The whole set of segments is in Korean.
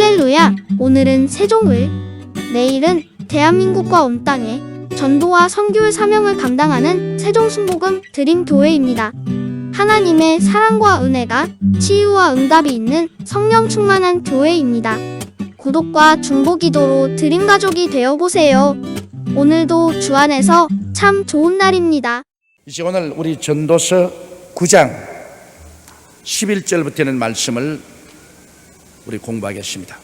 할렐루야! 오늘은 세종을, 내일은 대한민국과 온 땅에 전도와 선교의 사명을 감당하는 세종순복음 드림교회입니다. 하나님의 사랑과 은혜가 치유와 응답이 있는 성령 충만한 교회입니다. 구독과 중보기도로 드림가족이 되어보세요. 오늘도 주 안에서 참 좋은 날입니다. 이제 오늘 우리 전도서 9장 11절부터 는 말씀을 우리 공부하겠습니다.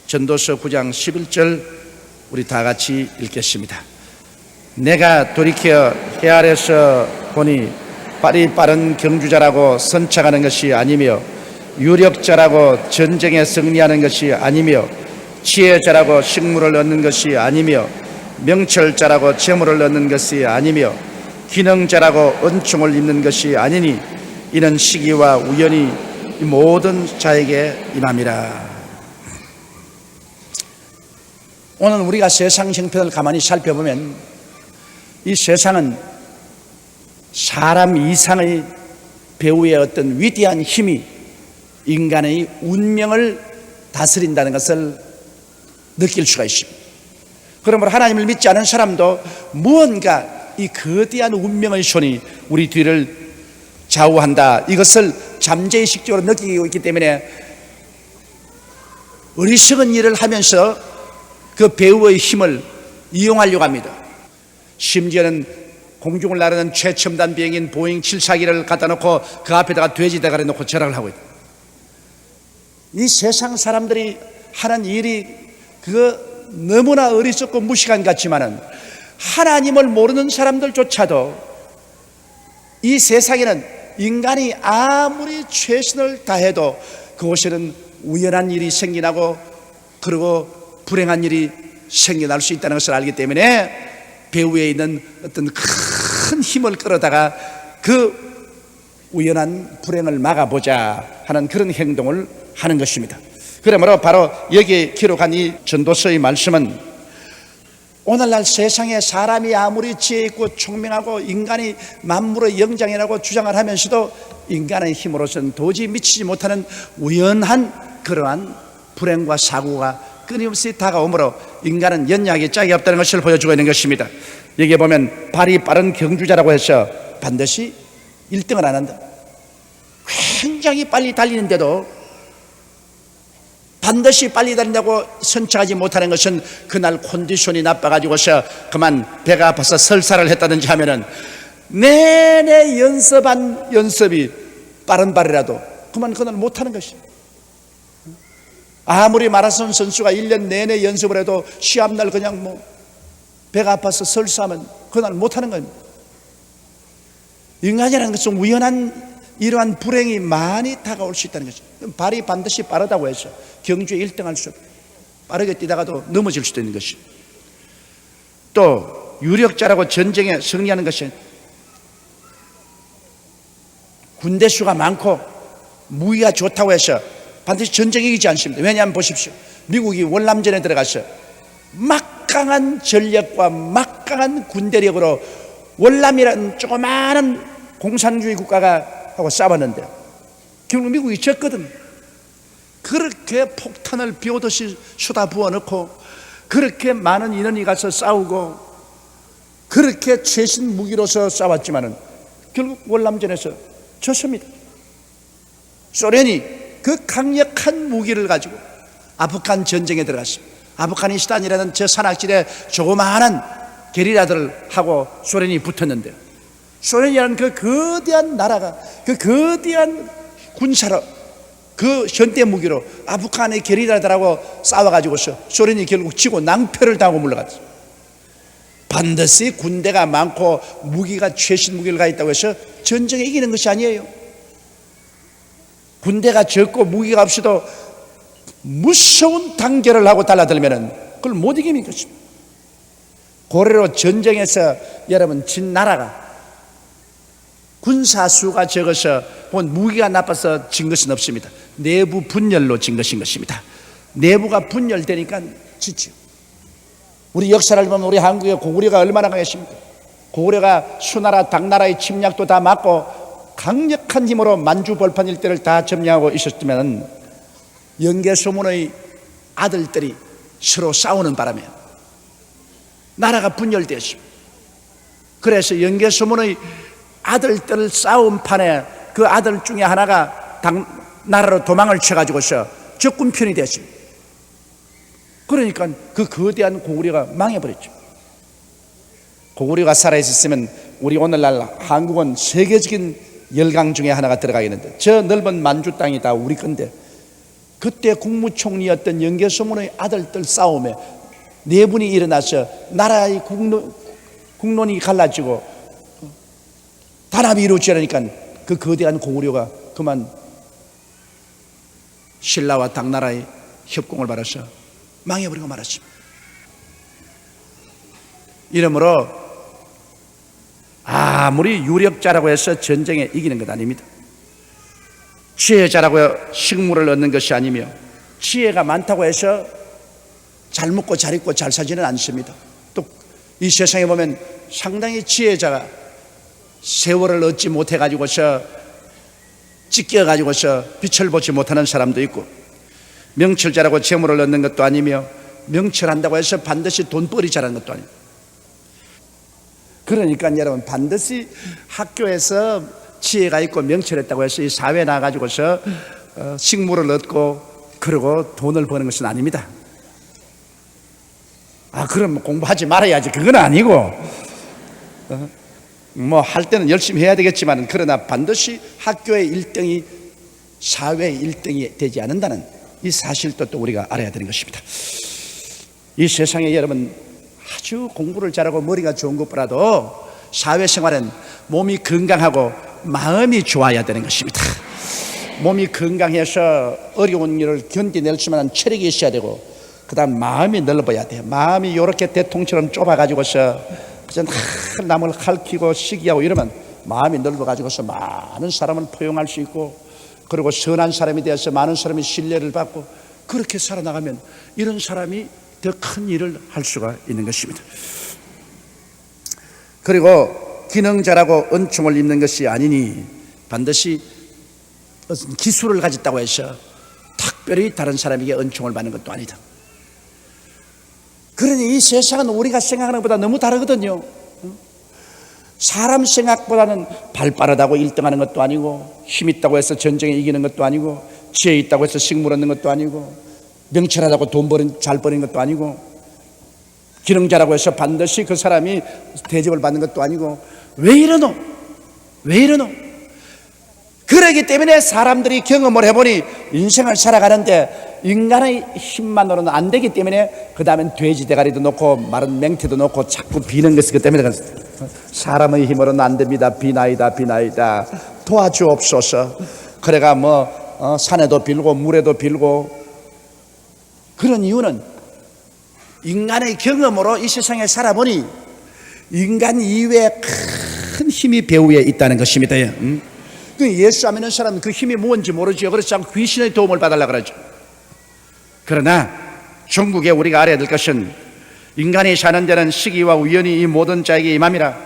전도서 9장 11절 우리 다 같이 읽겠습니다. 내가 돌이켜 해 아래서 보니 발이 빠른 경주자라고 선창하는 것이 아니며 유력자라고 전쟁에 승리하는 것이 아니며 지혜자라고 식물을 얻는 것이 아니며 명철자라고 재물을 얻는 것이 아니며 기능자라고 은총을 입는 것이 아니니 이는 시기와 우연이 모든 자에게 임함이라. 오늘 우리가 세상 형편을 가만히 살펴보면 이 세상은 사람 이상의 배후의 어떤 위대한 힘이 인간의 운명을 다스린다는 것을 느낄 수가 있습니다. 그러므로 하나님을 믿지 않은 사람도 무언가 이 거대한 운명의 손이 우리 뒤를 좌우한다, 이것을 잠재의식적으로 느끼고 있기 때문에 어리석은 일을 하면서 그 배후의 힘을 이용하려고 합니다. 심지어는 공중을 나르는 최첨단 비행인 보잉 747을 갖다 놓고 그 앞에다가 돼지 대가리 놓고 절약을 하고 있다. 이 세상 사람들이 하는 일이 너무나 어리석고 무식한 것 같지만은 하나님을 모르는 사람들조차도 이 세상에는 인간이 아무리 최선을 다해도 그곳에는 우연한 일이 생겨나고 그리고 불행한 일이 생겨날 수 있다는 것을 알기 때문에 배후에 있는 어떤 큰 힘을 끌어다가 그 우연한 불행을 막아보자 하는 그런 행동을 하는 것입니다. 그러므로 바로 여기에 기록한 이 전도서의 말씀은 오늘날 세상에 사람이 아무리 지혜 있고 총명하고 인간이 만물의 영장이라고 주장을 하면서도 인간의 힘으로서는 도저히 미치지 못하는 우연한 그러한 불행과 사고가 끊임없이 다가오므로 인간은 연약하게 짝이 없다는 것을 보여주고 있는 것입니다. 여기에 보면 발이 빠른 경주자라고 해서 반드시 1등을 안 한다. 굉장히 빨리 달리는데도 반드시 빨리 달린다고 선착하지 못하는 것은 그날 컨디션이 나빠가지고서 그만 배가 아파서 설사를 했다든지 하면은 내내 연습한 연습이 빠른 발이라도 그만 그날 못하는 것이에요. 아무리 마라톤 선수가 1년 내내 연습을 해도 시합날 그냥 배가 아파서 설사하면 그날 못하는 겁니다. 인간이라는 것은 우연한 이러한 불행이 많이 다가올 수 있다는 것이죠. 발이 반드시 빠르다고 해서 경주에 1등할 수 없고 빠르게 뛰다가도 넘어질 수도 있는 것이죠. 또 유력자라고 전쟁에 승리하는 것은 군대 수가 많고 무기가 좋다고 해서 반드시 전쟁에 이기지 않습니다. 왜냐하면 보십시오. 미국이 월남전에 들어가서 막강한 전력과 막강한 군대력으로 월남이라는 조그마한 공산주의 국가가 하고 싸웠는데 결국 미국이 졌거든. 그렇게 폭탄을 비오듯이 쏟아부어 넣고 그렇게 많은 인원이 가서 싸우고 그렇게 최신 무기로서 싸웠지만은 결국 월남전에서 졌습니다. 소련이 그 강력한 무기를 가지고 아프간 전쟁에 들어갔습니다. 아프가니스탄이라는 저 산악지대 조그마한 게리라들하고 소련이 붙었는데 소련이라는 그 거대한 나라가 그 거대한 군사로 그 현대 무기로 아프간의 게리라들하고 싸워가지고서 소련이 결국 지고 낭패를 당하고 물러갔어요. 반드시 군대가 많고 무기가 최신 무기를 가지고 있다고 해서 전쟁에 이기는 것이 아니에요. 군대가 적고 무기가 없이도 무서운 단결을 하고 달라들면은 그걸 못 이기는 것입니다. 고래로 전쟁에서 여러분 진 나라가 군사수가 적어서 무기가 나빠서 진 것은 없습니다. 내부 분열로 진 것인 것입니다. 내부가 분열되니까 지죠. 우리 역사를 보면 우리 한국의 고구려가 얼마나 강했습니까? 고구려가 수나라 당나라의 침략도 다 막고 강력한 힘으로 만주 벌판 일대를 다 점령하고 있었으면 연개소문의 아들들이 서로 싸우는 바람에 나라가 분열되었습니다. 그래서 연개소문의 아들들 싸움판에 그 아들 중에 하나가 나라로 도망을 쳐가지고서 적군편이 됐습니다. 그러니까 그 거대한 고구려가 망해버렸죠. 고구려가 살아있었으면 우리 오늘날 한국은 세계적인 열강 중에 하나가 들어가겠는데, 저 넓은 만주 땅이 다 우리 건데, 그때 국무총리였던 연개소문의 아들들 싸움에 네 분이 일어나서 나라의 국론이 갈라지고 단합이 이루어지려니까 그 거대한 고구려가 그만 신라와 당나라의 협공을 받아서 망해버리고 말았습니다. 이러므로 아무리 유력자라고 해서 전쟁에 이기는 것 아닙니다. 지혜자라고 식물을 얻는 것이 아니며, 지혜가 많다고 해서 잘 먹고 잘 입고 잘 사지는 않습니다. 또 이 세상에 보면 상당히 지혜자가 세월을 얻지 못해가지고서 찢겨가지고서 빛을 보지 못하는 사람도 있고, 명철자라고 재물을 얻는 것도 아니며, 명철한다고 해서 반드시 돈벌이 잘하는 것도 아니고, 그러니까 여러분 반드시 학교에서 지혜가 있고 명철했다고 해서 이 사회에 나가지고서 식물을 얻고 그러고 돈을 버는 것은 아닙니다. 그럼 공부하지 말아야지, 그건 아니고 뭐 할 때는 열심히 해야 되겠지만, 그러나 반드시 학교의 1등이 사회의 1등이 되지 않는다는 이 사실도 또 우리가 알아야 되는 것입니다. 이 세상에 여러분 아주 공부를 잘하고 머리가 좋은 것보다도 사회생활은 몸이 건강하고 마음이 좋아야 되는 것입니다. 몸이 건강해서 어려운 일을 견디낼 수 있는 체력이 있어야 되고, 그 다음 마음이 넓어야 돼요. 마음이 이렇게 대통처럼 좁아가지고서 그냥 남을 가르치고 시기하고 이러면 마음이 넓어가지고서 많은 사람을 포용할 수 있고, 그리고 선한 사람이 되어서 많은 사람이 신뢰를 받고, 그렇게 살아나가면 이런 사람이 더 큰 일을 할 수가 있는 것입니다. 그리고 기능자라고 은총을 입는 것이 아니니, 반드시 어떤 기술을 가졌다고 해서 특별히 다른 사람에게 은총을 받는 것도 아니다. 그러니 이 세상은 우리가 생각하는 것보다 너무 다르거든요. 사람 생각보다는 발 빠르다고 1등하는 것도 아니고, 힘 있다고 해서 전쟁에 이기는 것도 아니고, 지혜 있다고 해서 식물 얻는 것도 아니고, 명철하다고 잘 버리는 것도 아니고, 기능자라고 해서 반드시 그 사람이 대접을 받는 것도 아니고, 왜 이러노? 그러기 때문에 사람들이 경험을 해보니 인생을 살아가는데 인간의 힘만으로는 안 되기 때문에, 그 다음엔 돼지 대가리도 놓고 마른 맹태도 놓고 자꾸 비는 것이 그 때문에, 사람의 힘으로는 안 됩니다. 비나이다 도와주옵소서. 그래가 산에도 빌고 물에도 빌고. 그런 이유는 인간의 경험으로 이 세상에 살아보니 인간 이외에 큰 힘이 배후에 있다는 것입니다. 예수 안 믿는 사람은 그 힘이 뭔지 모르죠. 그래서 귀신의 도움을 받으려고 그러죠. 그러나 종국에 우리가 알아야 될 것은, 인간이 사는 데는 시기와 우연이 이 모든 자에게 임함이라.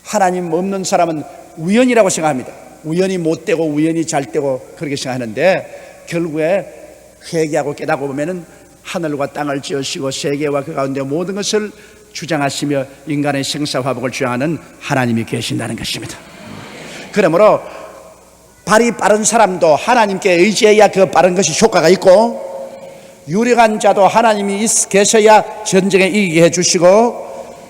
하나님 없는 사람은 우연이라고 생각합니다. 우연이 못되고 우연이 잘되고 그렇게 생각하는데, 결국에 회개하고 깨닫고 보면은 하늘과 땅을 지으시고 세계와 그 가운데 모든 것을 주장하시며 인간의 생사화복을 주장하는 하나님이 계신다는 것입니다. 그러므로 발이 빠른 사람도 하나님께 의지해야 그 빠른 것이 효과가 있고, 유력한 자도 하나님이 계셔야 전쟁에 이기게 해주시고,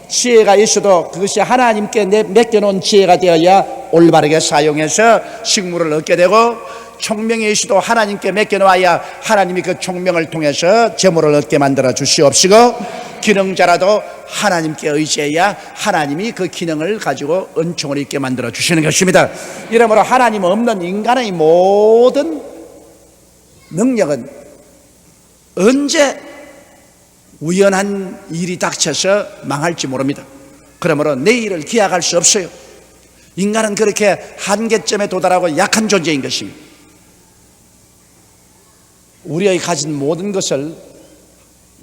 지혜가 있어도 그것이 하나님께 맡겨놓은 지혜가 되어야 올바르게 사용해서 식물을 얻게 되고, 총명이 있어도 하나님께 맡겨놓아야 하나님이 그 총명을 통해서 재물을 얻게 만들어 주시옵시고, 기능자라도 하나님께 의지해야 하나님이 그 기능을 가지고 은총을 있게 만들어 주시는 것입니다. 이러므로 하나님 없는 인간의 모든 능력은 언제 우연한 일이 닥쳐서 망할지 모릅니다. 그러므로 내일을 기약할 수 없어요. 인간은 그렇게 한계점에 도달하고 약한 존재인 것입니다. 우리의 가진 모든 것을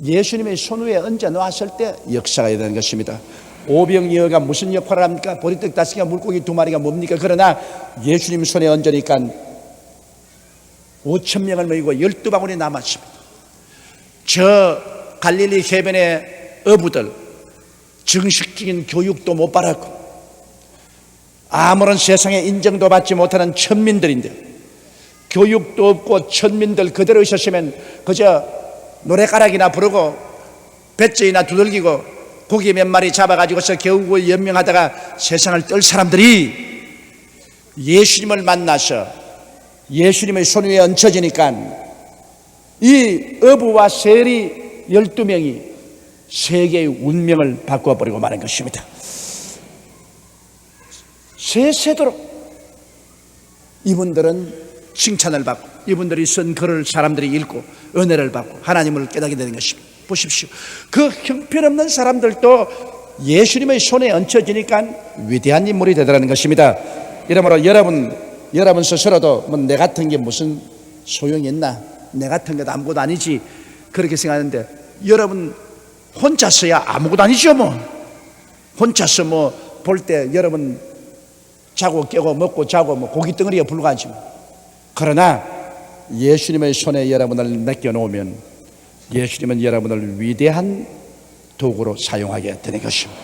예수님의 손 위에 얹어 놓았을 때 역사가 되는 것입니다. 오병이어가 무슨 역할을 합니까? 보리떡 5개가 물고기 2마리가 뭡니까? 그러나 예수님 손에 얹으니까 5,000명을 먹이고 12바구니 남았습니다. 저 갈릴리 해변의 어부들 정식적인 교육도 못 받았고 아무런 세상에 인정도 받지 못하는 천민들인데 교육도 없고 천민들 그대로 있었으면 그저 노래가락이나 부르고 배째이나 두들기고 고기 몇 마리 잡아가지고서 겨우고 연명하다가 세상을 떨 사람들이 예수님을 만나서 예수님의 손 위에 얹혀지니까 이 어부와 세리 12명이 세계의 운명을 바꿔버리고 마는 것입니다. 세세도록 이분들은 칭찬을 받고 이분들이 쓴 글을 사람들이 읽고 은혜를 받고 하나님을 깨닫게 되는 것입니다. 보십시오. 그 형편없는 사람들도 예수님의 손에 얹혀지니까 위대한 인물이 되더라는 것입니다. 이러므로 여러분 스스로도 뭐 내 같은 게 무슨 소용이 있나, 내 같은 것도 아무것도 아니지 그렇게 생각하는데 여러분 혼자서야 아무것도 아니죠. 뭐 혼자서 뭐 볼 때 여러분 자고 깨고 먹고 자고 뭐 고기 덩어리에 불과하지. 그러나 예수님의 손에 여러분을 맡겨놓으면 예수님은 여러분을 위대한 도구로 사용하게 되는 것입니다.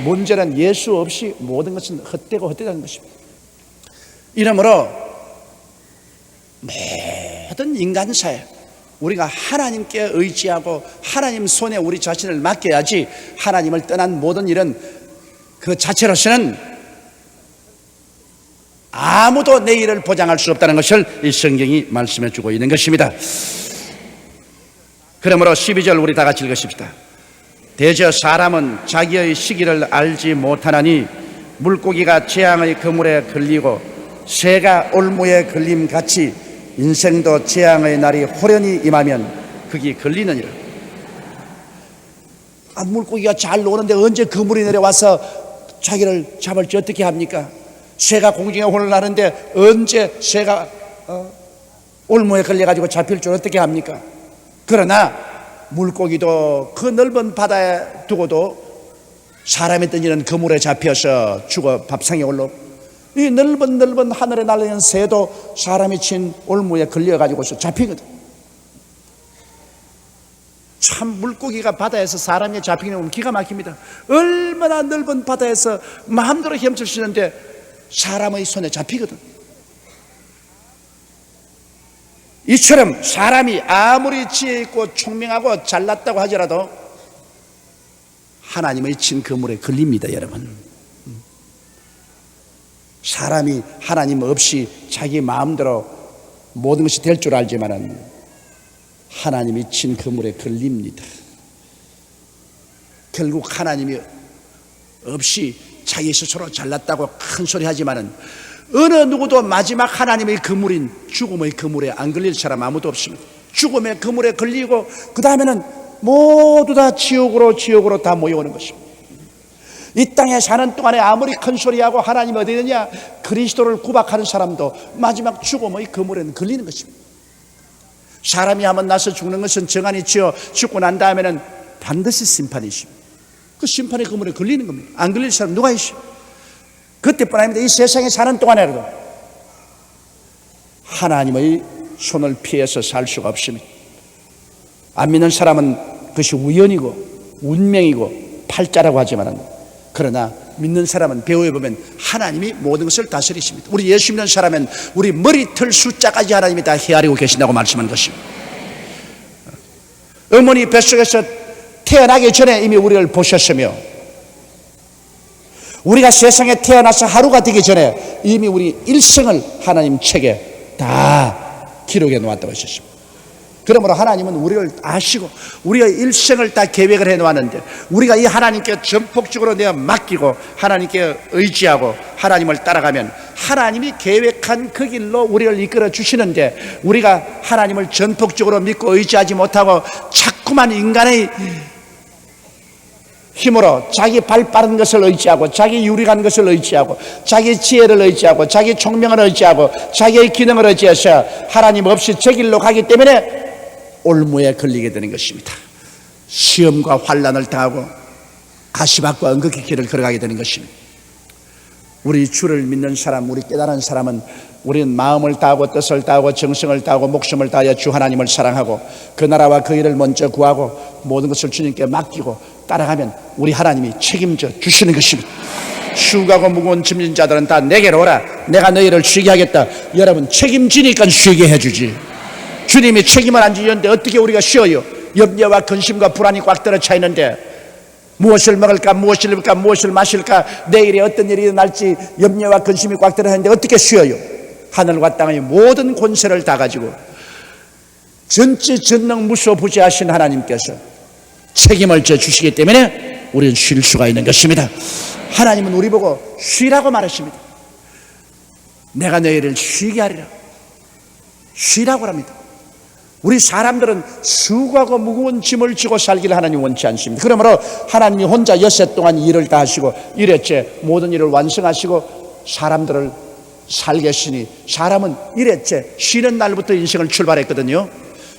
문제는 예수 없이 모든 것은 헛되고 헛되다는 것입니다. 이러므로 모든 인간사에 우리가 하나님께 의지하고 하나님 손에 우리 자신을 맡겨야지 하나님을 떠난 모든 일은 그 자체로서는 아무도 내일을 보장할 수 없다는 것을 이 성경이 말씀해 주고 있는 것입니다. 그러므로 12절 우리 다 같이 읽으십시다. 대저 사람은 자기의 시기를 알지 못하나니 물고기가 재앙의 그물에 걸리고 새가 올무에 걸림같이 인생도 재앙의 날이 호련히 임하면 그기 걸리느니라. 물고기가 잘 노는데 언제 그물이 내려와서 자기를 잡을지 어떻게 합니까? 새가 공중에 올라가는데 언제 새가 올무에 걸려가지고 잡힐 줄 어떻게 합니까? 그러나 물고기도 그 넓은 바다에 두고도 사람이 던지는 그물에 잡혀서 죽어 밥상에 올라오고 이 넓은 하늘에 날리는 새도 사람이 친 올무에 걸려가지고서 잡히거든. 참 물고기가 바다에서 사람이 잡히는 건 기가 막힙니다. 얼마나 넓은 바다에서 마음대로 헤엄칠 수 있는데 사람의 손에 잡히거든. 이처럼 사람이 아무리 지혜 있고 총명하고 잘났다고 하더라도 하나님의 친 그물에 걸립니다, 여러분. 사람이 하나님 없이 자기 마음대로 모든 것이 될 줄 알지만은 하나님이 친 그물에 걸립니다. 결국 하나님이 없이 자기 스스로 잘났다고 큰 소리 하지만은 어느 누구도 마지막 하나님의 그물인 죽음의 그물에 안 걸릴 사람 아무도 없습니다. 죽음의 그물에 걸리고 그 다음에는 모두 다 지옥으로 다 모여오는 것입니다. 이 땅에 사는 동안에 아무리 큰 소리하고 하나님 어디 있느냐 그리스도를 구박하는 사람도 마지막 죽음의 그물에는 걸리는 것입니다. 사람이 한번 나서 죽는 것은 정한이 지어 죽고 난 다음에는 반드시 심판이십니다. 그 심판의 그물에 걸리는 겁니다. 안 걸릴 사람 누가 있어요? 그때뿐 아닙니다. 이 세상에 사는 동안에라도 하나님의 손을 피해서 살 수가 없습니다. 안 믿는 사람은 그것이 우연이고 운명이고 팔자라고 하지만 그러나 믿는 사람은 배우에 보면 하나님이 모든 것을 다스리십니다. 우리 예수 믿는 사람은 우리 머리털 숫자까지 하나님이 다 헤아리고 계신다고 말씀하는 것입니다. 어머니 뱃속에서 태어나기 전에 이미 우리를 보셨으며 우리가 세상에 태어나서 하루가 되기 전에 이미 우리 일생을 하나님 책에 다 기록해 놓았다고 하셨습니다. 그러므로 하나님은 우리를 아시고 우리의 일생을 다 계획을 해 놓았는데 우리가 이 하나님께 전폭적으로 내어 맡기고 하나님께 의지하고 하나님을 따라가면 하나님이 계획한 그 길로 우리를 이끌어 주시는데 우리가 하나님을 전폭적으로 믿고 의지하지 못하고 자꾸만 인간의 힘으로 자기 발 빠른 것을 의지하고 자기 유리한 것을 의지하고 자기 지혜를 의지하고 자기 총명을 의지하고 자기의 기능을 의지해서 하나님 없이 저 길로 가기 때문에 올무에 걸리게 되는 것입니다. 시험과 환난을 당하고 가시밭과 엉겁게 길을 걸어가게 되는 것입니다. 우리 주를 믿는 사람, 우리 깨달은 사람은 우리는 마음을 다하고 뜻을 다하고 정성을 다하고 목숨을 다하여 주 하나님을 사랑하고 그 나라와 그 일을 먼저 구하고 모든 것을 주님께 맡기고 따라가면 우리 하나님이 책임져 주시는 것입니다. 수고하고 무거운 짐진 자들은 다 내게로 오라. 내가 너희를 쉬게 하겠다. 여러분, 책임지니까 쉬게 해주지. 주님이 책임을 안 지는데 어떻게 우리가 쉬어요? 염려와 근심과 불안이 꽉 들어차 있는데 무엇을 먹을까, 무엇을 입을까, 무엇을 마실까, 내일에 어떤 일이 일어날지 염려와 근심이 꽉 들어차 있는데 어떻게 쉬어요? 하늘과 땅의 모든 권세를 다 가지고 전지 전능 무소부지하신 하나님께서 책임을 져 주시기 때문에 우리는 쉴 수가 있는 것입니다. 하나님은 우리 보고 쉬라고 말하십니다. 내가 너희를 쉬게 하리라. 쉬라고 합니다. 우리 사람들은 수고하고 무거운 짐을 지고 살기를 하나님 원치 않습니다. 그러므로 하나님이 혼자 엿새 동안 일을 다 하시고 일회째 모든 일을 완성하시고 사람들을 살게 하시니 사람은 일회째 쉬는 날부터 인생을 출발했거든요.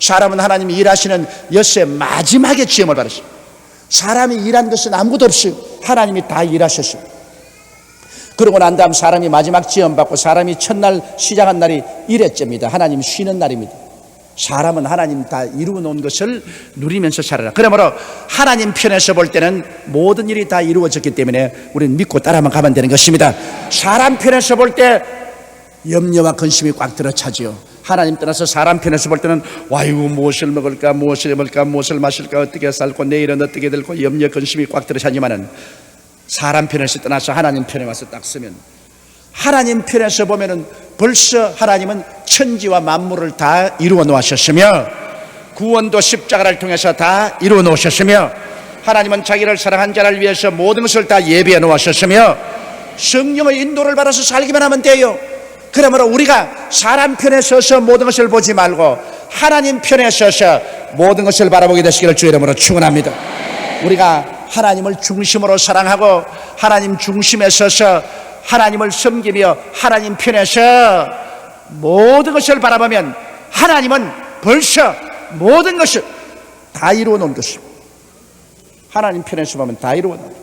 사람은 하나님이 일하시는 엿새 마지막에 지음을 받으십니다. 사람이 일한 것은 아무것도 없어요. 하나님이 다 일하셨어요. 그러고 난 다음 사람이 마지막 지음받고 사람이 첫날 시작한 날이 일회째입니다. 하나님 쉬는 날입니다. 사람은 하나님 다 이루어 놓은 것을 누리면서 살아라. 그러므로 하나님 편에서 볼 때는 모든 일이 다 이루어졌기 때문에 우리는 믿고 따라만 가면 되는 것입니다. 사람 편에서 볼 때 염려와 근심이 꽉 들어차지요. 하나님 떠나서 사람 편에서 볼 때는 와이고 무엇을 먹을까, 무엇을 입을까, 무엇을 마실까, 어떻게 살고 내일은 어떻게 될고 염려 근심이 꽉 들어차지만은 사람 편에서 떠나서 하나님 편에 와서 딱 서면 하나님 편에서 보면은 벌써 하나님은 천지와 만물을 다 이루어 놓으셨으며 구원도 십자가를 통해서 다 이루어 놓으셨으며 하나님은 자기를 사랑한 자를 위해서 모든 것을 다 예비해 놓으셨으며 성령의 인도를 받아서 살기만 하면 돼요. 그러므로 우리가 사람 편에 서서 모든 것을 보지 말고 하나님 편에 서서 모든 것을 바라보게 되시기를 주의 이름으로 축원합니다. 우리가 하나님을 중심으로 사랑하고 하나님 중심에 서서 하나님을 섬기며 하나님 편에서 모든 것을 바라보면 하나님은 벌써 모든 것을 다 이루어 놓은 것입니다. 하나님 편에서 보면 다 이루어 놓은,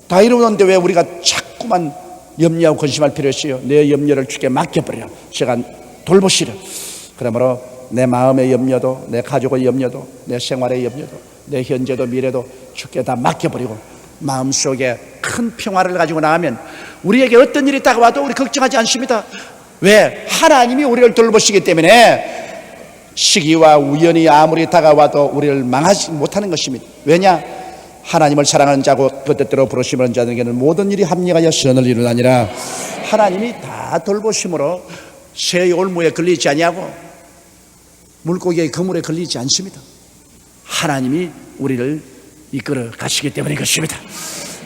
다 이루어 놓은데 왜 우리가 자꾸만 염려하고 근심할 필요 있어요? 내 염려를 주께 맡겨버려. 제가 돌보시려. 그러므로 내 마음의 염려도 내 가족의 염려도 내 생활의 염려도 내 현재도 미래도 주께 다 맡겨버리고 마음속에 큰 평화를 가지고 나가면 우리에게 어떤 일이 다가와도 우리 걱정하지 않습니다. 왜? 하나님이 우리를 돌보시기 때문에 시기와 우연이 아무리 다가와도 우리를 망하지 못하는 것입니다. 왜냐? 하나님을 사랑하는 자고 그 뜻대로 부르심을 하는 자들에게는 모든 일이 합력하여 선을 이루나니라. 하나님이 다 돌보심으로 새의 올무에 걸리지 아니하고 물고기의 그물에 걸리지 않습니다. 하나님이 우리를 이끌어 가시기 때문인 것입니다.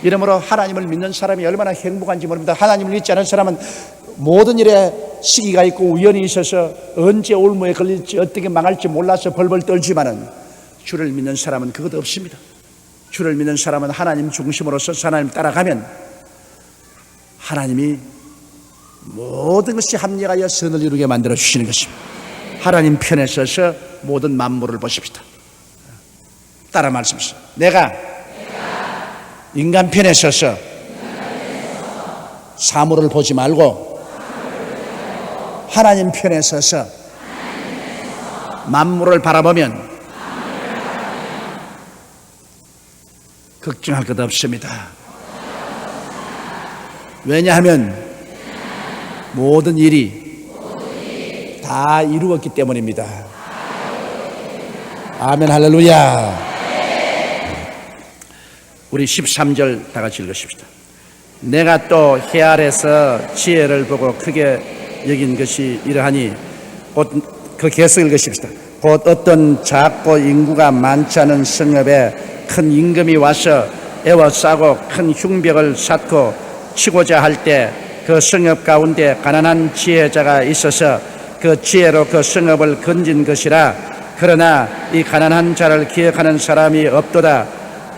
이러므로 하나님을 믿는 사람이 얼마나 행복한지 모릅니다. 하나님을 믿지 않은 사람은 모든 일에 시기가 있고 우연이 있어서 언제 올무에 걸릴지 어떻게 망할지 몰라서 벌벌 떨지만은 주를 믿는 사람은 그것도 없습니다. 주를 믿는 사람은 하나님 중심으로서 하나님 따라가면 하나님이 모든 것이 합력하여 선을 이루게 만들어 주시는 것입니다. 하나님 편에 서서 모든 만물을 보십시다. 따라 말씀하시죠. 내가 인간 편에 서서 사물을 보지 말고 하나님 편에 서서 만물을 바라보면 걱정할 것 없습니다. 왜냐하면 모든 일이 다 이루었기 때문입니다. 아멘 할렐루야. 우리 13절 다 같이 읽으십시다. 내가 또 해 아래서 지혜를 보고 크게 여긴 것이 이러하니 곧 그 계속 읽으십시다. 곧 어떤 작고 인구가 많지 않은 성읍에 큰 임금이 와서 애워싸고 큰 흉벽을 쌓고 치고자 할 때 그 성읍 가운데 가난한 지혜자가 있어서 그 지혜로 그 성읍을 건진 것이라. 그러나 이 가난한 자를 기억하는 사람이 없도다.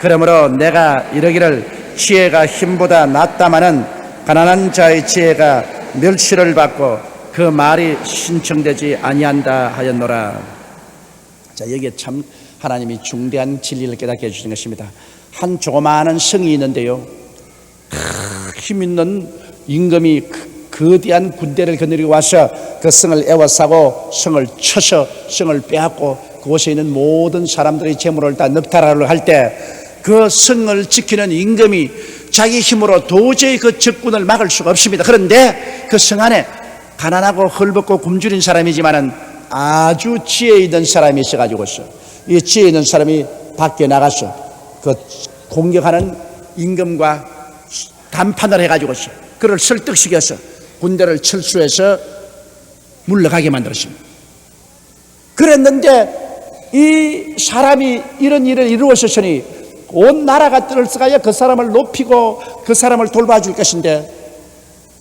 그러므로 내가 이르기를 지혜가 힘보다 낫다마는 가난한 자의 지혜가 멸시를 받고 그 말이 신청되지 아니한다 하였노라. 자, 여기에 참 하나님이 중대한 진리를 깨닫게 해주시는 것입니다. 한 조그마한 성이 있는데요, 힘 있는 임금이 거대한 군대를 거느리고 와서 그 성을 에워싸고 성을 쳐서 성을 빼앗고 그곳에 있는 모든 사람들의 재물을 다 넉탈하려 할 때 그 성을 지키는 임금이 자기 힘으로 도저히 그 적군을 막을 수가 없습니다. 그런데 그 성 안에 가난하고 헐벗고 굶주린 사람이지만은 아주 지혜 있는 사람이 있어가지고서 이 지혜 있는 사람이 밖에 나가서 그 공격하는 임금과 담판을 해가지고서 그를 설득시켜서 군대를 철수해서 물러가게 만들었습니다. 그랬는데 이 사람이 이런 일을 이루었으니 온 나라가 들썩하여 그 사람을 높이고 그 사람을 돌봐줄 것인데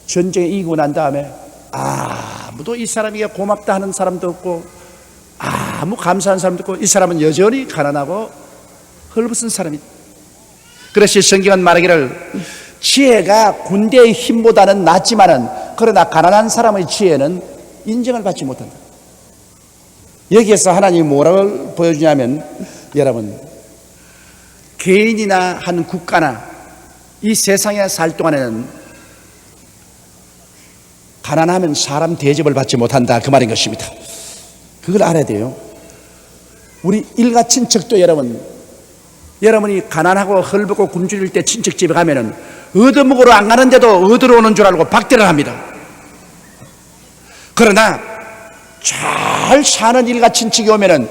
전쟁에 이기고 난 다음에 아무도 이 사람에게 고맙다 하는 사람도 없고 아무 감사하는 사람도 없고 이 사람은 여전히 가난하고 헐벗은 사람이다. 그래서 성경은 말하기를 지혜가 군대의 힘보다는 낫지만은 그러나 가난한 사람의 지혜는 인정을 받지 못한다. 여기에서 하나님이 뭐라고 보여주냐면 여러분 개인이나 한 국가나 이 세상에 살 동안에는 가난하면 사람 대접을 받지 못한다 그 말인 것입니다. 그걸 알아야 돼요. 우리 일가 친척도 여러분이 가난하고 헐벗고 굶주릴 때 친척집에 가면은 얻어먹으러 안 가는데도 얻으러 오는 줄 알고 박대를 합니다. 그러나 잘 사는 일가 친척이 오면은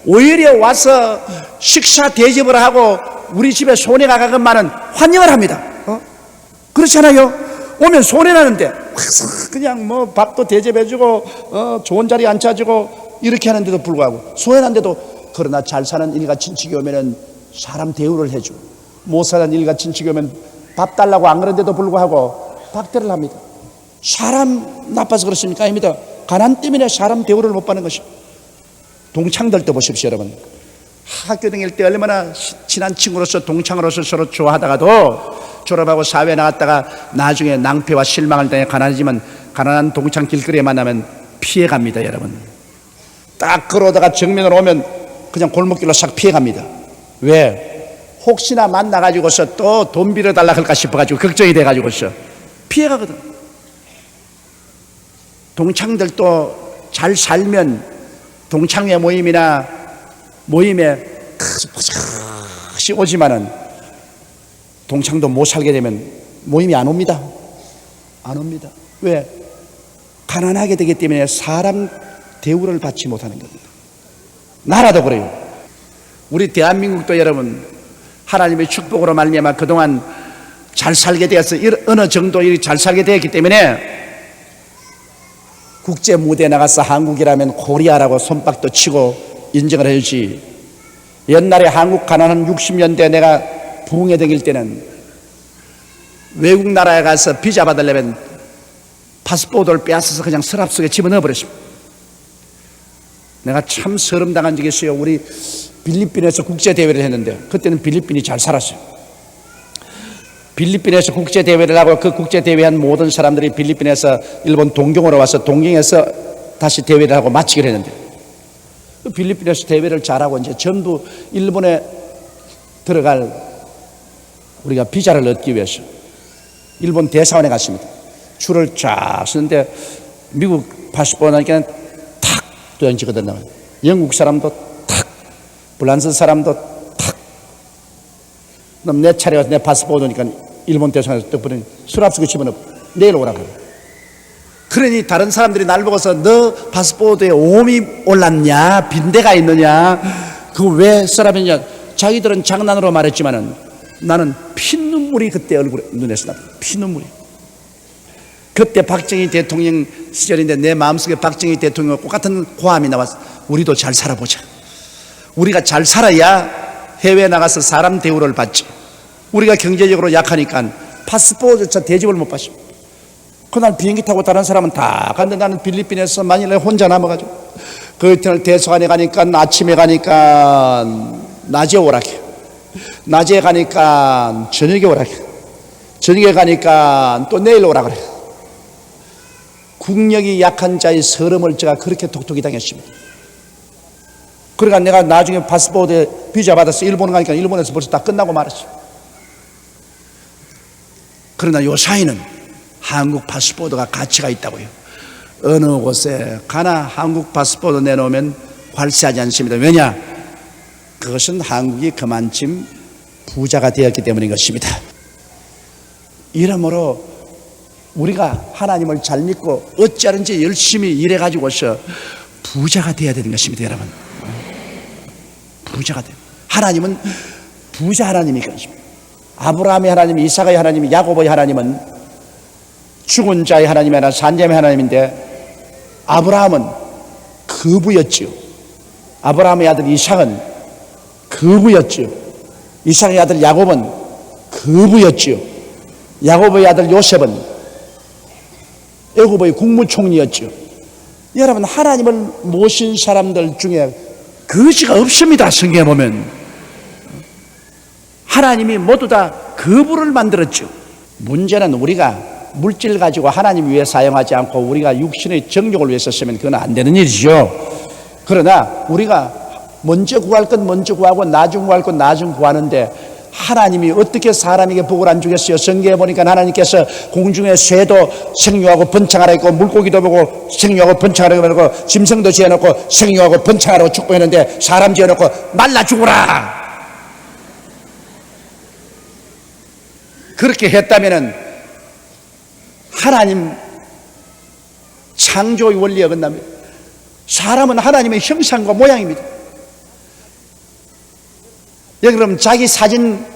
오히려 와서 식사 대접을 하고 우리 집에 손해가 가건만은 환영을 합니다. 그렇잖아요. 오면 손해나는데 그냥 뭐 밥도 대접해주고 좋은 자리에 앉혀주고 이렇게 하는데도 불구하고 손해난데도 그러나 잘 사는 일가 친척이 오면은 사람 대우를 해주고 못 사는 일가 친척이 오면 밥 달라고 안 그런데도 불구하고 박대를 합니다. 사람 나빠서 그렇습니까? 아닙니다. 가난 때문에 사람 대우를 못 받는 것입니다. 동창들도 보십시오 여러분. 학교 다닐 때 얼마나 친한 친구로서 동창으로서 서로 좋아하다가도 졸업하고 사회에 나갔다가 나중에 낭패와 실망을 당해 가난하지만 가난한 동창 길거리에 만나면 피해갑니다 여러분. 딱 걸어오다가 정면으로 오면 그냥 골목길로 싹 피해갑니다. 왜? 혹시나 만나가지고서 또 돈 빌어달라 할까 싶어가지고 걱정이 돼가지고서 피해가거든. 동창들도 잘 살면 동창회 모임이나 모임에 포젓이 오지만은 동창도 못 살게 되면 모임이 안 옵니다. 안 옵니다. 왜? 가난하게 되기 때문에 사람 대우를 받지 못하는 겁니다. 나라도 그래요. 우리 대한민국도 여러분 하나님의 축복으로 말미암아 그동안 잘 살게 되어서 어느 정도 잘 살게 되었기 때문에 국제 무대에 나가서 한국이라면 코리아라고 손뼉도 치고 인정을 해주지. 옛날에 한국 가난한 60년대 내가 부흥회 다닐 때는 외국 나라에 가서 비자 받으려면 파스포드를 빼앗아서 그냥 서랍 속에 집어넣어 버렸습니다. 내가 참 서름당한 적이 있어요. 우리 필리핀에서 국제대회를 했는데 그때는 필리핀이 잘 살았어요. 필리핀에서 국제대회를 하고 그 국제대회한 모든 사람들이 필리핀에서 일본 동경으로 와서 동경에서 다시 대회를 하고 마치기로 했는데 그 필리핀에서 대회를 잘하고 이제 전부 일본에 들어갈 우리가 비자를 얻기 위해서 일본 대사관에 갔습니다. 줄을 쫙 서는데 미국 파스포르트 하니까 탁 도장지거든요. 영국 사람도 탁, 프랑스 사람도 탁. 그럼 내 차례 와서 내 파스포르트니까 일본 대사관에서 떡부는 수납 속에 집어넣고 내일 오라고. 그러니 다른 사람들이 날 보고서 너 파스포르트에 오음이 올랐냐? 빈대가 있느냐? 그거 왜 서랍이냐? 자기들은 장난으로 말했지만은 나는 피눈물이 그때 얼굴에 눈에서 나. 피눈물이. 그때 박정희 대통령 시절인데 내 마음속에 박정희 대통령과 똑같은 고함이 나왔어. 우리도 잘 살아보자. 우리가 잘 살아야 해외에 나가서 사람 대우를 받지. 우리가 경제적으로 약하니까 파스포르트조차 대접을 못 받죠. 그날 비행기 타고 다른 사람은 다 갔는데 나는 필리핀에서 마닐라에 혼자 남아가지고 그 이튿날 대사관에 가니까 아침에 가니까 낮에 오라게, 낮에 가니까 저녁에 오라게, 저녁에 가니까 또 내일 오라 그래. 국력이 약한 자의 서름을 제가 그렇게 톡톡히 당했습니다. 그러니까 내가 나중에 파스포르트 비자 받아서 일본 가니까 일본에서 벌써 다 끝나고 말았어요. 그러나 요 사이는 한국 파스포르트가 가치가 있다고요. 어느 곳에 가나 한국 파스포르트 내놓으면 관세하지 않습니다. 왜냐? 그것은 한국이 그만큼 부자가 되었기 때문인 것입니다. 이러므로 우리가 하나님을 잘 믿고 어찌하든지 열심히 일해가지고서 부자가 되어야 되는 것입니다. 여러분, 부자가 돼요. 하나님은 부자 하나님이 그러십니다. 아브라함의 하나님, 이삭의 하나님, 야곱의 하나님은 죽은 자의 하나님이 아니라 산자의 하나님인데, 아브라함은 거부였지요. 아브라함의 아들 이삭은 거부였지요. 이삭의 아들 야곱은 거부였지요. 야곱의 아들 요셉은 애굽의 국무총리였지요. 여러분, 하나님을 모신 사람들 중에 거지가 없습니다. 성경에 보면 하나님이 모두 다 거부를 만들었죠. 문제는 우리가 물질 가지고 하나님 위해 사용하지 않고 우리가 육신의 정욕을 위해서 쓰면 그건 안 되는 일이죠. 그러나 우리가 먼저 구할 건 먼저 구하고 나중 구할 건 나중 구하는데, 하나님이 어떻게 사람에게 복을 안 주겠어요? 성경에 보니까 하나님께서 공중의 새도 생육하고 번창하라 했고, 물고기도 보고 생육하고 번창하라고 해놓고, 짐승도 지어놓고 생육하고 번창하라고 축복했는데, 사람 지어놓고 말라 죽어라, 그렇게 했다면은 하나님 창조의 원리에 어긋납니다. 사람은 하나님의 형상과 모양입니다. 여러분, 자기 사진,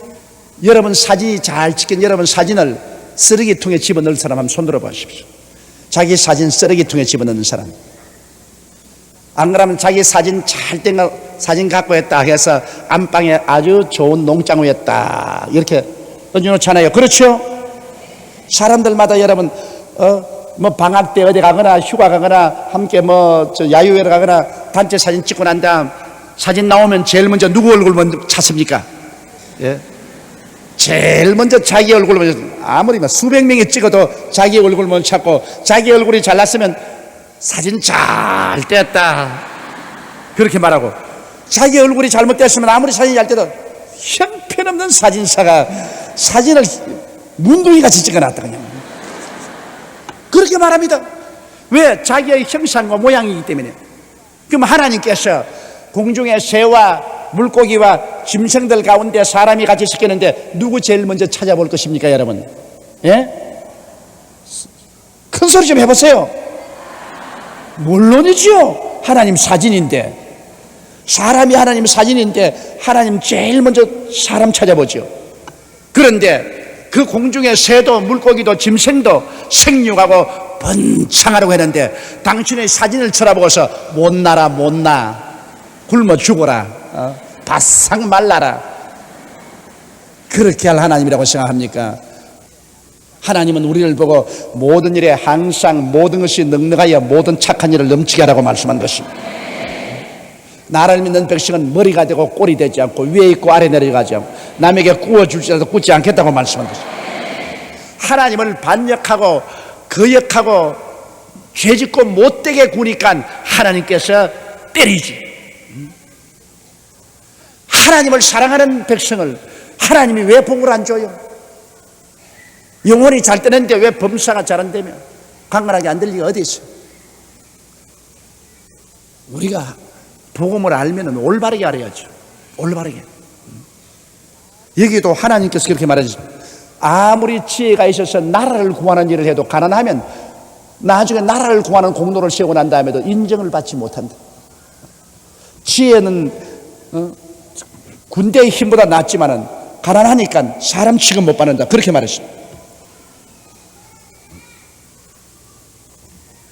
여러분 사진이 잘 찍힌 여러분 사진을 쓰레기통에 집어넣을 사람 한번 손들어 보십시오. 자기 사진 쓰레기통에 집어넣는 사람. 안 그러면 자기 사진 잘 된 거 사진 갖고 했다 해서 안방에 아주 좋은 농장을 딱 이렇게 던져놓잖아요. 그렇죠? 사람들마다 여러분 뭐 방학 때 어디 가거나 휴가 가거나 함께 뭐 야유회를 가거나 단체 사진 찍고 난 다음 사진 나오면 제일 먼저 누구 얼굴 먼저 찾습니까? 예? 제일 먼저 자기 얼굴 먼저, 아무리 뭐 수백 명이 찍어도 자기 얼굴 먼저 찾고, 자기 얼굴이 잘났으면 사진 잘 뗐다 그렇게 말하고, 자기 얼굴이 잘못됐으면 아무리 사진이 잘 떼도 형편없는 사진사가 사진을 문둥이같이 찍어놨다 그냥 그렇게 말합니다. 왜? 자기의 형상과 모양이기 때문에. 그럼 하나님께서 공중의 새와 물고기와 짐승들 가운데 사람이 같이 시켰는데 누구 제일 먼저 찾아볼 것입니까, 여러분? 예? 큰 소리 좀 해보세요. 물론이지요. 하나님 사진인데, 사람이 하나님 사진인데 하나님 제일 먼저 사람 찾아보죠. 그런데 그 공중의 새도 물고기도 짐승도 생육하고 번창하라고 했는데, 당신의 사진을 쳐다보고서 못나라 못나, 굶어 죽어라, 바싹 말라라, 그렇게 할 하나님이라고 생각합니까? 하나님은 우리를 보고 모든 일에 항상 모든 것이 넉넉하여 모든 착한 일을 넘치게 하라고 말씀한 것입니다. 나를 믿는 백성은 머리가 되고 꼴이 되지 않고 위에 있고 아래 내려가지 않고 남에게 구워줄지라도 굳지 않겠다고 말씀한 것입니다. 하나님을 반역하고 거역하고 죄짓고 못되게 구니까 하나님께서 때리지. 하나님을 사랑하는 백성을 하나님이 왜 복을 안 줘요? 영혼이 잘 되는데 왜 범사가 잘 안 되면 강건하게 안 될 리가 어디 있어요? 우리가 복음을 알면 올바르게 알아야죠. 올바르게. 여기도 하나님께서 그렇게 말하셨습니다. 아무리 지혜가 있어서 나라를 구하는 일을 해도 가난하면 나중에 나라를 구하는 공로를 세우고 난 다음에도 인정을 받지 못한다. 지혜는 군대의 힘보다 낫지만은 가난하니까 사람 취급 못 받는다, 그렇게 말했습니다.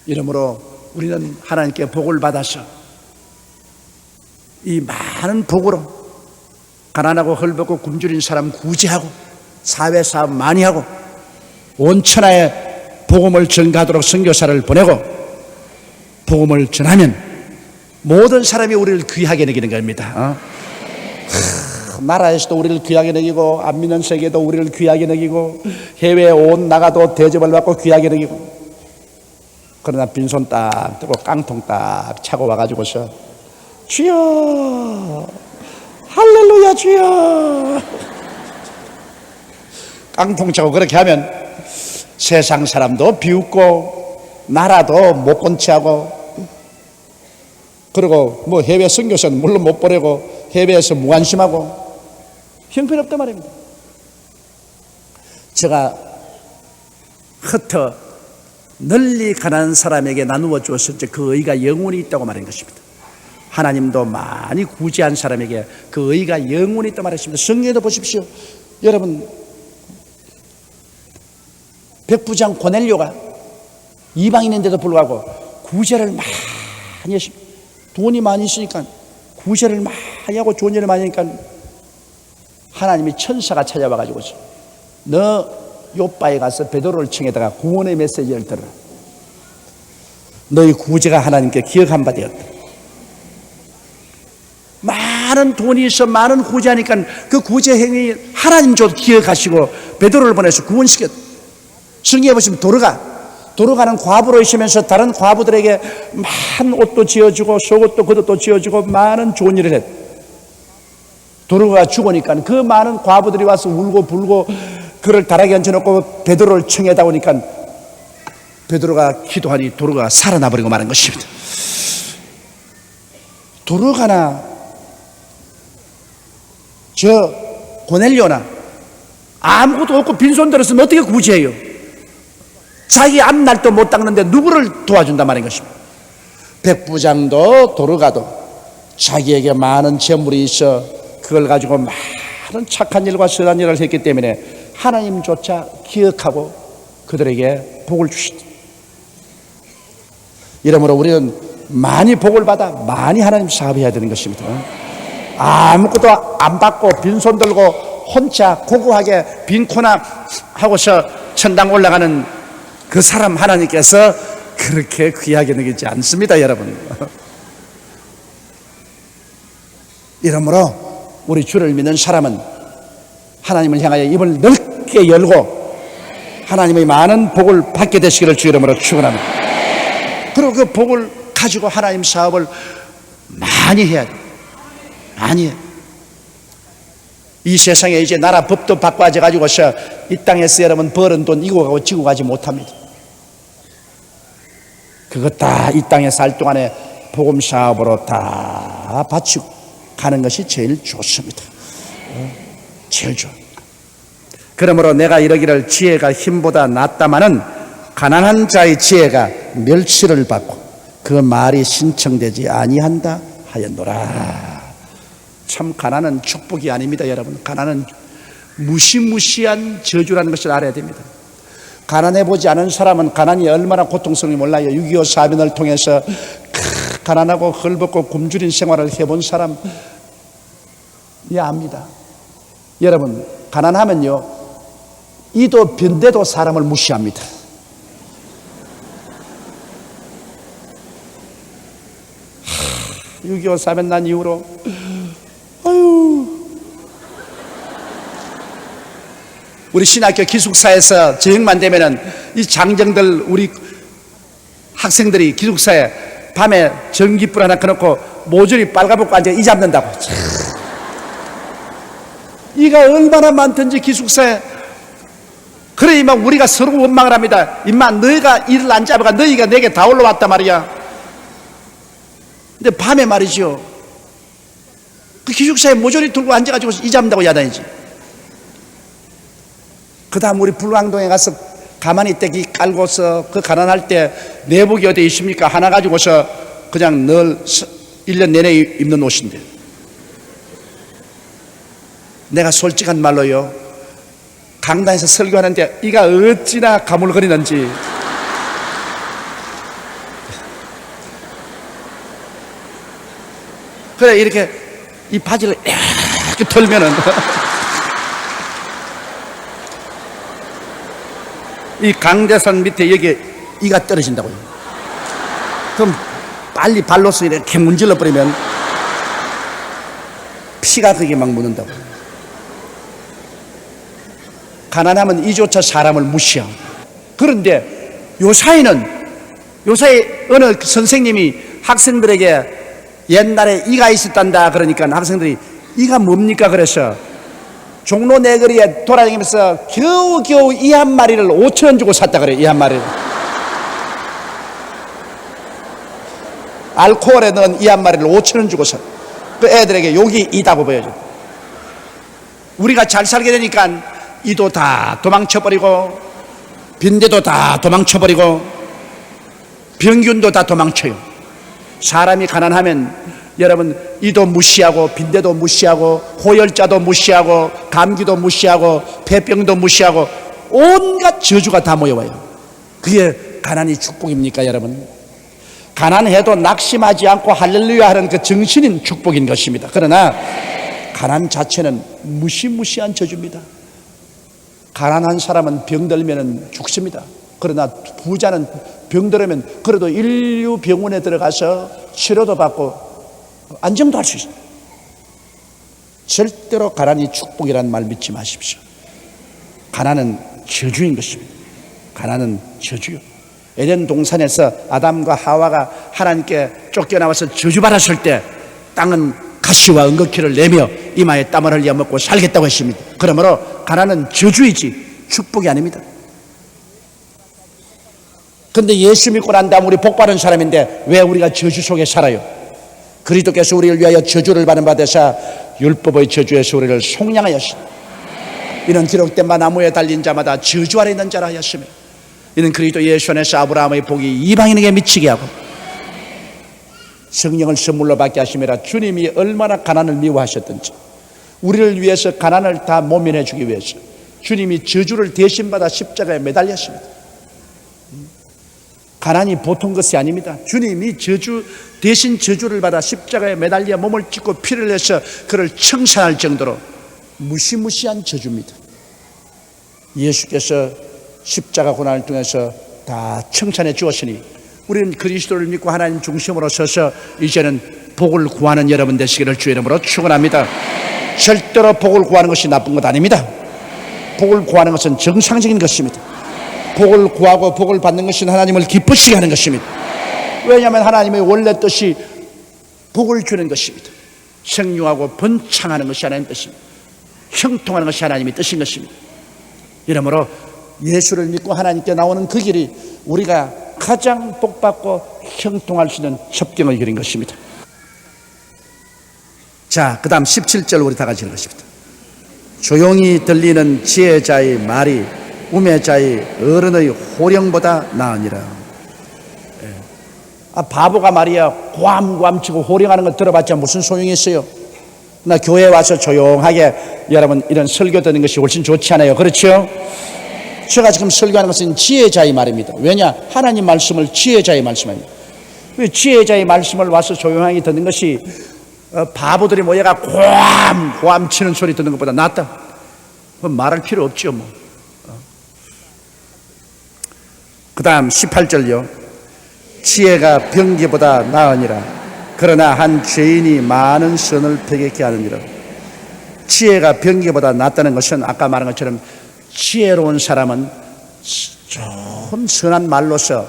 이러므로 우리는 하나님께 복을 받아서 이 많은 복으로 가난하고 헐벗고 굶주린 사람 구제하고 사회사업 많이 하고 온 천하에 복음을 전가하도록 선교사를 보내고 복음을 전하면 모든 사람이 우리를 귀하게 여기는 겁니다. 나라에서도 우리를 귀하게 여기고 안 믿는 세계도 우리를 귀하게 여기고 해외에 온 나가도 대접을 받고 귀하게 여기고, 그러나 빈손 딱 들고 깡통 딱 차고 와가지고서 주여 할렐루야 주여 깡통 차고 그렇게 하면 세상 사람도 비웃고 나라도 못 본 체하고, 그리고 뭐 해외 선교사는 물론 못 보내고 해외에서 무관심하고 형편없단 말입니다. 제가 흩어 널리 가난한 사람에게 나누어 주었을 때 그 의가 영원히 있다고 말한 것입니다. 하나님도 많이 구제한 사람에게 그 의가 영원히 있다고 말했습니다. 성경에도 보십시오. 여러분, 백부장 고넬료가 이방인인데도 불구하고 구제를 많이 했습니다. 돈이 많이 있으니까 구제를 많이 하고 좋은 일을 많이 하니까 하나님이 천사가 찾아와가지고 너 요바에 가서 베드로를 청에다가 구원의 메시지를 들어라. 너희 구제가 하나님께 기억한 바 되었다. 많은 돈이 있어 많은 구제하니까 그 구제 행위 하나님 조 기억하시고 베드로를 보내서 구원시켰다. 성경에 보시면 도로가는 과부로 있으면서 다른 과부들에게 많은 옷도 지어주고 속옷도 겉옷도 지어주고 많은 좋은 일을 했다. 도로가 죽으니까 그 많은 과부들이 와서 울고 불고 그를 다락에 얹혀놓고 베드로를 청에다 오니까 베드로가 기도하니 도로가 살아나버리고 마는 것입니다. 도로가나 저 고넬료나 아무것도 없고 빈손 들었으면 어떻게 구제해요? 자기 앞날도 못 닦는데 누구를 도와준단 말인 것입니다. 백부장도 도로가도 자기에게 많은 재물이 있어 그걸 가지고 많은 착한 일과 선한 일을 했기 때문에 하나님조차 기억하고 그들에게 복을 주시다. 이러므로 우리는 많이 복을 받아 많이 하나님 사업해야 되는 것입니다. 아무것도 안 받고 빈손 들고 혼자 고고하게 빈코나 하고서 천당 올라가는 그 사람 하나님께서 그렇게 귀하게 느끼지 않습니다, 여러분. 이러므로 우리 주를 믿는 사람은 하나님을 향하여 입을 넓게 열고 하나님의 많은 복을 받게 되시기를 주 이름으로 축원합니다. 그리고 그 복을 가지고 하나님 사업을 많이 해야 돼요. 많이 해요. 이 세상에 이제 나라 법도 바꿔져 가지고서 이 땅에서 여러분 벌은 돈 이고 가고 지고 가지 못합니다. 그것 다 이 땅에 살 동안에 복음 사업으로 다 바치고 가는 것이 제일 좋습니다. 제일 좋아. 그러므로 내가 이러기를 지혜가 힘보다 낫다마는 가난한 자의 지혜가 멸시를 받고 그 말이 신청되지 아니한다 하였노라. 참 가난은 축복이 아닙니다, 여러분. 가난은 무시무시한 저주라는 것을 알아야 됩니다. 가난해 보지 않은 사람은 가난이 얼마나 고통스러운지 몰라요. 6.25 사변을 통해서 가난하고 헐벗고 굶주린 생활을 해본 사람이 압니다. 여러분, 가난하면요 이도 변대도 사람을 무시합니다. 하, 6.25 사변 난 이후로 우리 신학교 기숙사에서 저녁만 되면은 이 장정들 우리 학생들이 기숙사에 밤에 전기불 하나 켜놓고 모조리 빨가벗고 앉아 이 잡는다고. 이가 얼마나 많던지 기숙사에. 그래 임마 우리가 서로 원망을 합니다. 임마 너희가 일을 안 잡아가 너희가 내게 다 올라왔단 말이야. 근데 밤에 말이죠 그 기숙사에 모조리 들고 앉아가지고 이 잡는다고 야단이지. 그 다음 우리 불광동에 가서 가만히 떼기 깔고서 그 가난할 때 내복이 어디 있습니까? 하나 가지고서 그냥 늘 1년 내내 입는 옷인데. 내가 솔직한 말로요 강단에서 설교하는데 이가 어찌나 가물거리는지 그래 이렇게 이 바지를 이렇게 털면은 이 강대산 밑에 여기 이가 떨어진다고요. 그럼 빨리 발로서 이렇게 문질러 버리면 피가 그게 막 묻는다고. 가난하면 이조차 사람을 무시하고. 그런데 요사이 어느 선생님이 학생들에게 옛날에 이가 있었단다 그러니까 학생들이 이가 뭡니까 그래서 종로 내거리에 돌아다니면서 겨우겨우 이 한 마리를 5,000원 주고 샀다 그래요. 이 한 마리를. 알코올에 넣은 이 한 마리를 5,000원 주고 샀. 그 애들에게 욕이 이다고 보여줘. 우리가 잘 살게 되니까 이도 다 도망쳐버리고, 빈대도 다 도망쳐버리고, 병균도 다 도망쳐요. 사람이 가난하면 여러분 이도 무시하고, 빈대도 무시하고, 호열자도 무시하고, 감기도 무시하고, 폐병도 무시하고, 온갖 저주가 다 모여와요. 그게 가난이 축복입니까 여러분? 가난해도 낙심하지 않고 할렐루야 하는 그 정신인 축복인 것입니다. 그러나 가난 자체는 무시무시한 저주입니다. 가난한 사람은 병들면 죽습니다. 그러나 부자는 병들면 그래도 인류 병원에 들어가서 치료도 받고 안정도 할 수 있습니다. 절대로 가난이 축복이라는 말 믿지 마십시오. 가난은 저주인 것입니다. 가난은 저주요. 에덴 동산에서 아담과 하와가 하나님께 쫓겨나와서 저주받았을 때 땅은 가시와 은거키를 내며 이마에 땀을 흘려 먹고 살겠다고 했습니다. 그러므로 가난은 저주이지 축복이 아닙니다. 그런데 예수 믿고 난 다음 우리 복받은 사람인데 왜 우리가 저주 속에 살아요? 그리스도께서 우리를 위하여 저주를 받은 바 되사 율법의 저주에서 우리를 속량하였습니다. 이는 기록된 바 나무에 달린 자마다 저주 아래 있는 자라 하였습니다. 이는 그리스도 예수 안에서 아브라함의 복이 이방인에게 미치게 하고 성령을 선물로 받게 하심이라. 주님이 얼마나 가난을 미워하셨던지 우리를 위해서 가난을 다 모면해 주기 위해서 주님이 저주를 대신 받아 십자가에 매달렸습니다. 가난이 보통 것이 아닙니다. 주님이 대신 저주를 받아 십자가에 매달려 몸을 찢고 피를 내서 그를 청산할 정도로 무시무시한 저주입니다. 예수께서 십자가 고난을 통해서 다 청산해 주었으니 우리는 그리스도를 믿고 하나님 중심으로 서서 이제는 복을 구하는 여러분 되시기를 주의 이름으로 축원합니다. 절대로 복을 구하는 것이 나쁜 것 아닙니다. 복을 구하는 것은 정상적인 것입니다. 복을 구하고 복을 받는 것은 하나님을 기쁘시게 하는 것입니다. 왜냐하면 하나님의 원래 뜻이 복을 주는 것입니다. 생육하고 번창하는 것이 하나님의 뜻입니다. 형통하는 것이 하나님의 뜻인 것입니다. 이러므로 예수를 믿고 하나님께 나오는 그 길이 우리가 가장 복받고 형통할 수 있는 협경의 길인 것입니다. 자, 그 다음 17절 우리 다 같이 읽으십니다. 조용히 들리는 지혜자의 말이 우매자의 어른의 호령보다 나으니라. 바보가 말이야 고함고함 치고 호령하는 거 들어봤자 무슨 소용이 있어요? 나 교회에 와서 조용하게 여러분 이런 설교 듣는 것이 훨씬 좋지 않아요? 그렇죠? 제가 지금 설교하는 것은 지혜자의 말입니다. 왜냐? 하나님 말씀을 지혜자의 말씀입니다. 왜 지혜자의 말씀을 와서 조용하게 듣는 것이 바보들이 모여가 고함고함 치는 소리 듣는 것보다 낫다. 말할 필요 없죠 뭐. 그 다음 18절요. 지혜가 병기보다 나으니라. 그러나 한 죄인이 많은 선을 배겠게 하느니라. 지혜가 병기보다 낫다는 것은 아까 말한 것처럼 지혜로운 사람은 좋은 선한 말로서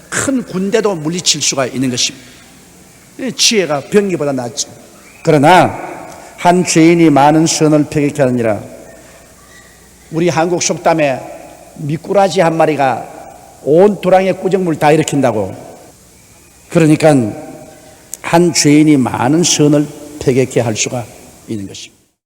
큰 군대도 물리칠 수가 있는 것입니다. 지혜가 병기보다 낫죠. 그러나 한 죄인이 많은 선을 배겠게 하느니라. 우리 한국 속담에 미꾸라지 한 마리가 온 도랑의 꾸정물 다 일으킨다고. 그러니까 한 죄인이 많은 선을 배겠게 할 수가 있는 것입니다.